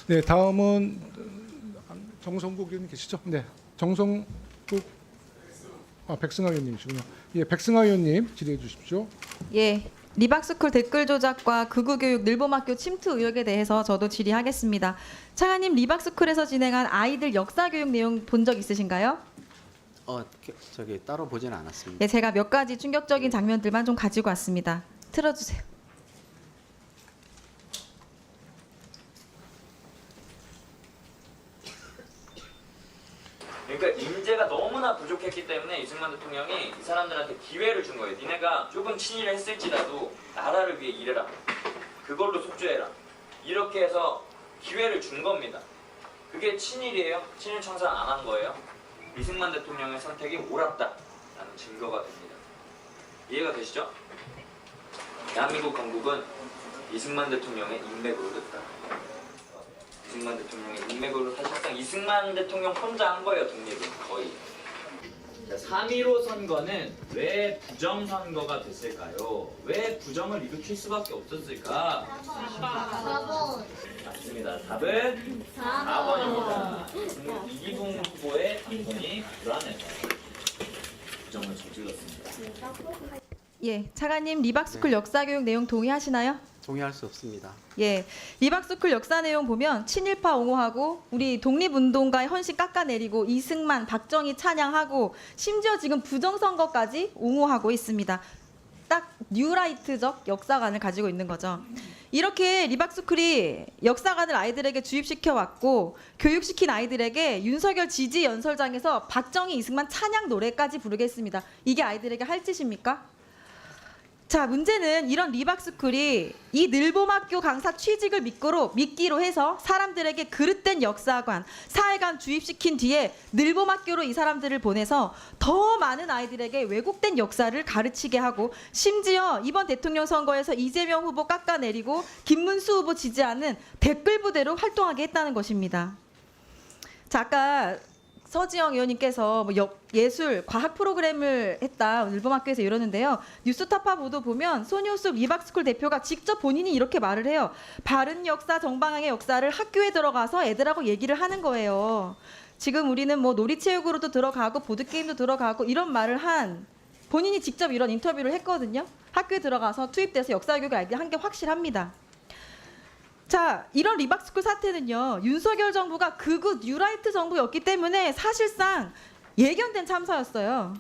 네, 다음은 정성국 의원님 계시죠? 네, 정성국 백승하 의원님이시군요. 예, 백승하 의원님 질의해 주십시오. 예, 리박스쿨 댓글 조작과 극우교육 늘봄학교 침투 의혹에 대해서 저도 질의하겠습니다. 차관님, 리박스쿨에서 진행한 아이들 역사교육 내용 본 적 있으신가요? 저기 따로 보지는 않았습니다. 예, 제가 몇 가지 충격적인 장면들만 좀 가지고 왔습니다. 틀어주세요. 그러니까 인재가 너무나 부족했기 때문에 이승만 대통령이 이 사람들한테 기회를 준 거예요. 니네가 조금 친일을 했을지라도 나라를 위해 일해라. 그걸로 속죄해라. 이렇게 해서 기회를 준 겁니다. 그게 친일이에요? 친일 청산 안 한 거예요? 이승만 대통령의 선택이 옳았다라는 증거가 됩니다. 이해가 되시죠? 대한민국 건국은 이승만 대통령의 인맥으로 됐다. 이승만 대통령의 인맥으로 사실상 이승만 대통령 혼자 한 거예요, 독립은 거의. 3.15 선거는 왜 부정선거가 됐을까요? 왜 부정을 일으킬 수밖에 없었을까? 4번. 맞습니다. 답은 4번입니다. 이기붕 후보의 당선이 불안해서 부정을 저질렀습니다. 예, 차관님, 리박스쿨 역사교육 내용 동의하시나요? 동의할 수 없습니다. 예, 리박스쿨 역사 내용 보면 친일파 옹호하고 우리 독립운동가의 헌신 깎아내리고 이승만, 박정희 찬양하고 심지어 지금 부정선거까지 옹호하고 있습니다. 딱 뉴라이트적 역사관을 가지고 있는 거죠. 이렇게 리박스쿨이 역사관을 아이들에게 주입시켜왔고 교육시킨 아이들에게 윤석열 지지 연설장에서 박정희, 이승만 찬양 노래까지 부르겠습니다. 이게 아이들에게 할 짓입니까? 자, 문제는 이런 리박스쿨이 이 늘봄학교 강사 취직을 미끼로 해서 사람들에게 그릇된 역사관, 사회관 주입시킨 뒤에 늘봄학교로 이 사람들을 보내서 더 많은 아이들에게 왜곡된 역사를 가르치게 하고 심지어 이번 대통령 선거에서 이재명 후보 깎아내리고 김문수 후보 지지하는 댓글 부대로 활동하게 했다는 것입니다. 자, 아까 서지영 의원님께서 뭐 예술, 과학 프로그램을 했다 늘봄학교에서 이러는데요. 뉴스타파 보도 보면 손효숙 리박스쿨 대표가 직접 본인이 이렇게 말을 해요. 바른 역사, 정방향의 역사를 학교에 들어가서 애들하고 얘기를 하는 거예요. 지금 우리는 뭐 놀이체육으로도 들어가고 보드게임도 들어가고 이런 말을 한 본인이 직접 이런 인터뷰를 했거든요. 학교에 들어가서 투입돼서 역사교육을 한 게 확실합니다. 자, 이런 리박스쿨 사태는요, 윤석열 정부가 극우 뉴라이트 정부였기 때문에 사실상 예견된 참사였어요.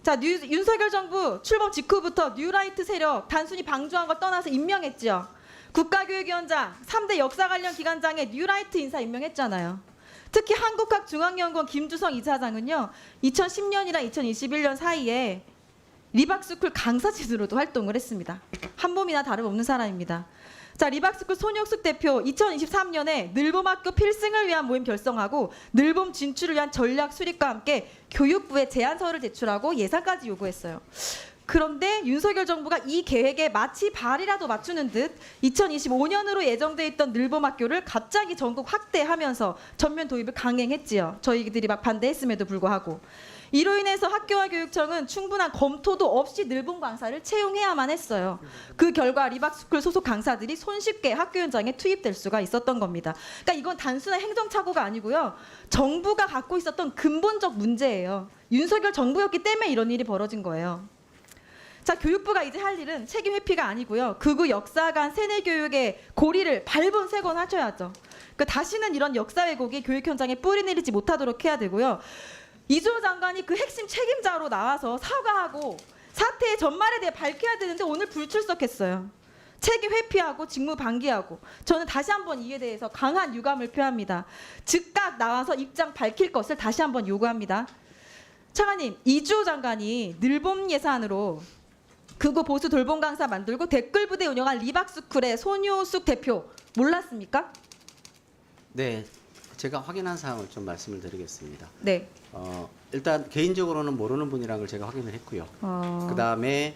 자, 윤석열 정부 출범 직후부터 뉴라이트 세력 단순히 방조한 걸 떠나서 임명했죠. 국가교육위원장, 3대 역사 관련 기관장에 뉴라이트 인사 임명했잖아요. 특히 한국학중앙연구원 김주성 이사장은요, 2010년이랑 2021년 사이에 리박스쿨 강사진으로도 활동을 했습니다. 한 몸이나 다름없는 사람입니다. 자, 리박스쿨 손혁숙 대표 2023년에 늘봄학교 필승을 위한 모임 결성하고 늘봄 진출을 위한 전략 수립과 함께 교육부에 제안서를 제출하고 예산까지 요구했어요. 그런데 윤석열 정부가 이 계획에 마치 발이라도 맞추는 듯 2025년으로 예정돼 있던 늘봄학교를 갑자기 전국 확대하면서 전면 도입을 강행했지요. 저희들이 막 반대했음에도 불구하고. 이로 인해서 학교와 교육청은 충분한 검토도 없이 늘봄 강사를 채용해야만 했어요. 그 결과 리박스쿨 소속 강사들이 손쉽게 학교 현장에 투입될 수가 있었던 겁니다. 그러니까 이건 단순한 행정착오가 아니고요. 정부가 갖고 있었던 근본적 문제예요. 윤석열 정부였기 때문에 이런 일이 벌어진 거예요. 자, 교육부가 이제 할 일은 책임 회피가 아니고요. 극우 역사관 세뇌 교육의 고리를 밟은 세건 하셔야죠. 그러니까 다시는 이런 역사 왜곡이 교육 현장에 뿌리 내리지 못하도록 해야 되고요. 이주호 장관이 그 핵심 책임자로 나와서 사과하고 사태의 전말에 대해 밝혀야 되는데 오늘 불출석했어요. 책임 회피하고 직무 방기하고 저는 다시 한번 이에 대해서 강한 유감을 표합니다. 즉각 나와서 입장 밝힐 것을 다시 한번 요구합니다. 차관님, 이주호 장관이 늘봄 예산으로 극우 보수 돌봄 강사 만들고 댓글 부대 운영한 리박스쿨의 손효숙 대표 몰랐습니까? 네, 제가 확인한 사항을 좀 말씀을 드리겠습니다. 네. 일단 개인적으로는 모르는 분이라는 걸 제가 확인을 했고요. 그다음에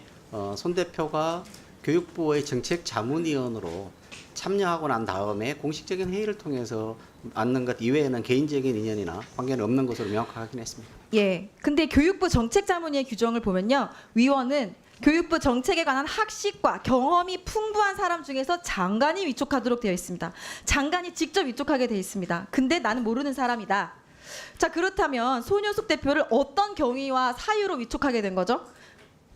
손 대표가 교육부의 정책 자문위원으로 참여하고 난 다음에 공식적인 회의를 통해서 맞는 것 이외에는 개인적인 인연이나 관계는 없는 것으로 명확하게 확인했습니다. 예. 근데 교육부 정책자문위의 규정을 보면요. 위원은 교육부 정책에 관한 학식과 경험이 풍부한 사람 중에서 장관이 위촉하도록 되어 있습니다. 장관이 직접 위촉하게 되어 있습니다. 근데 나는 모르는 사람이다. 자, 그렇다면 손효숙 대표를 어떤 경위와 사유로 위촉하게 된 거죠?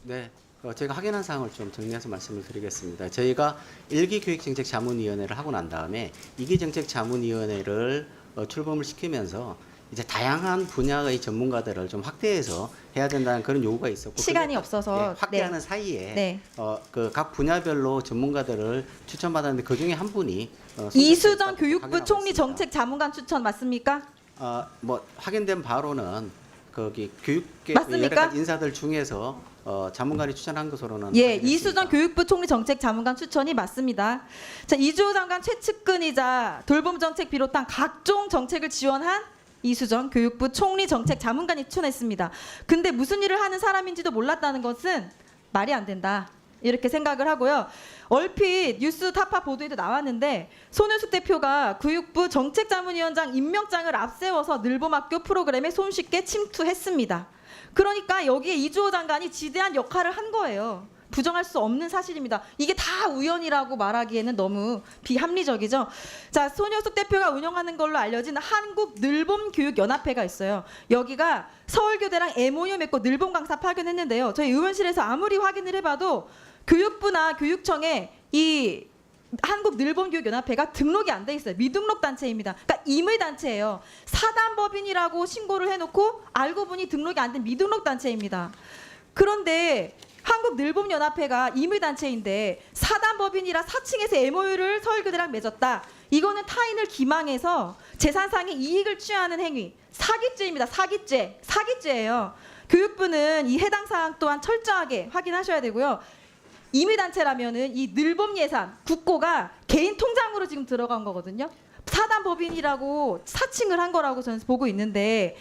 네. 제가 확인한 사항을 좀 정리해서 말씀을 드리겠습니다. 저희가 1기 교육정책자문위원회를 하고 난 다음에 2기 정책자문위원회를 출범을 시키면서 이제 다양한 분야의 전문가들을 좀 확대해서 해야 된다는 그런 요구가 있었고 시간이 그게 없어서. 확대하는 사이에 네. 그 각 분야별로 전문가들을 추천받았는데 그 중에 한 분이 이수정 교육부 확인하고 총리 있습니다. 정책 자문관 추천 맞습니까? 뭐 확인된 바로는 거기 교육계 맞습니까? 여러 가지 인사들 중에서 자문관이 추천한 것으로는 예, 확인했습니다. 이수정 교육부 총리 정책 자문관 추천이 맞습니다. 자, 이주호 장관 최측근이자 돌봄 정책 비롯한 각종 정책을 지원한 이수정 교육부 총리 정책 자문관이 추천했습니다. 근데 무슨 일을 하는 사람인지도 몰랐다는 것은 말이 안 된다. 이렇게 생각을 하고요. 얼핏 뉴스 타파 보도에도 나왔는데 손효숙 대표가 교육부 정책자문위원장 임명장을 앞세워서 늘봄학교 프로그램에 손쉽게 침투했습니다. 그러니까 여기에 이주호 장관이 지대한 역할을 한 거예요. 부정할 수 없는 사실입니다. 이게 다 우연이라고 말하기에는 너무 비합리적이죠. 자, 손효숙 대표가 운영하는 걸로 알려진 한국늘봄교육연합회가 있어요. 여기가 서울교대랑 MOU 맺고 늘봄 강사 파견했는데요. 저희 의원실에서 아무리 확인을 해봐도 교육부나 교육청에 이 한국늘봄교육연합회가 등록이 안 돼 있어요. 미등록 단체입니다. 그러니까 임의 단체예요. 사단법인이라고 신고를 해놓고 알고 보니 등록이 안 된 미등록 단체입니다. 그런데 한국늘봄연합회가 임의단체인데 사단법인이라 사칭해서 MOU를 서울교대랑 맺었다. 이거는 타인을 기망해서 재산상의 이익을 취하는 행위. 사기죄입니다. 사기죄예요. 교육부는 이 해당 사항 또한 철저하게 확인하셔야 되고요. 임의단체라면은 이 늘봄 예산 국고가 개인 통장으로 지금 들어간 거거든요. 사단법인이라고 사칭을 한 거라고 저는 보고 있는데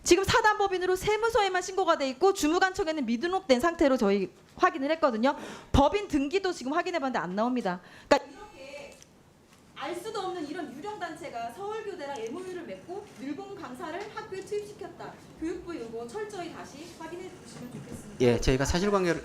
지금 사단법인으로 세무서에만 신고가 돼 있고 주무관청에는 미등록된 상태로 저희 확인을 했거든요. 법인 등기도 지금 확인해봤는데 안 나옵니다. 그러니까 이렇게 알 수도 없는 이런 유령 단체가 서울교대랑 MOU를 맺고 늘봄 강사를 학교에 투입시켰다. 교육부 이거 철저히 다시 확인해 주시면 좋겠습니다. 예, 저희가 사실관계를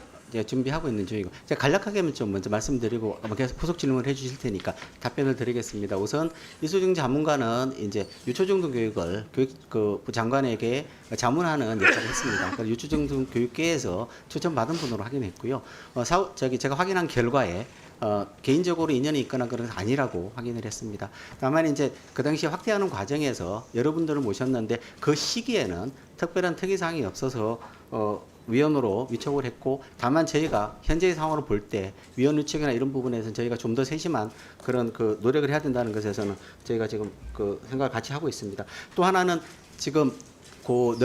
준비하고 있는 중이고 제가 간략하게 좀 먼저 말씀드리고 계속 후속 질문을 해주실 테니까 답변을 드리겠습니다. 우선 이수정 자문관은 이제 유초중등 교육을 교육부 장관에게 자문하는 역할을 했습니다. 그래서 유초중등 교육계에서 추천받은 분으로 확인했고요. 제가 확인한 결과에 개인적으로 인연이 있거나 그런 건 아니라고 확인을 했습니다. 다만 이제 그 당시에 확대하는 과정에서 여러분들을 모셨는데 그 시기에는 특별한 특이사항이 없어서 위원으로 위촉을 했고 다만 저희가 현재의 상황으로 볼 때 위원 위촉이나 이런 부분에서는 저희가 좀 더 세심한 그런 그 노력을 해야 된다는 것에서는 저희가 지금 그 생각을 같이 하고 있습니다. 또 하나는 지금 그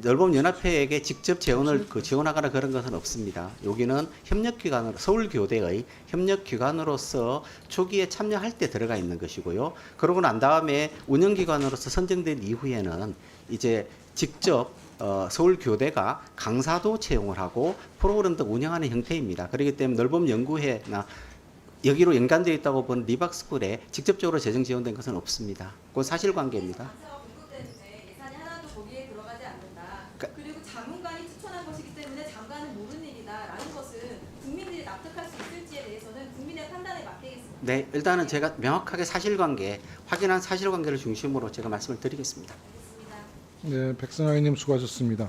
넓봄연합회에게 직접 지원하거나 그런 것은 없습니다. 여기는 협력기관으로 서울교대의 협력기관으로서 초기에 참여할 때 들어가 있는 것이고요. 그러고 난 다음에 운영기관으로서 선정된 이후에는 이제 직접 서울교대가 강사도 채용을 하고 프로그램도 운영하는 형태입니다. 그렇기 때문에 넓봄연구회나 여기로 연관되어 있다고 보는 리박스쿨에 직접적으로 재정 지원된 것은 없습니다. 그건 사실관계입니다. 예산이 하나도 거기에 들어가지 않는다. 그리고 자문관이 추천한 것이기 때문에 장관은 모르는 일이다라는 것은 국민들이 납득할 수 있을지에 대해서는 국민의 판단에 맡기겠습니다. 네, 일단은 제가 명확하게 확인한 사실관계를 중심으로 제가 말씀을 드리겠습니다. 네, 백승아님 수고하셨습니다.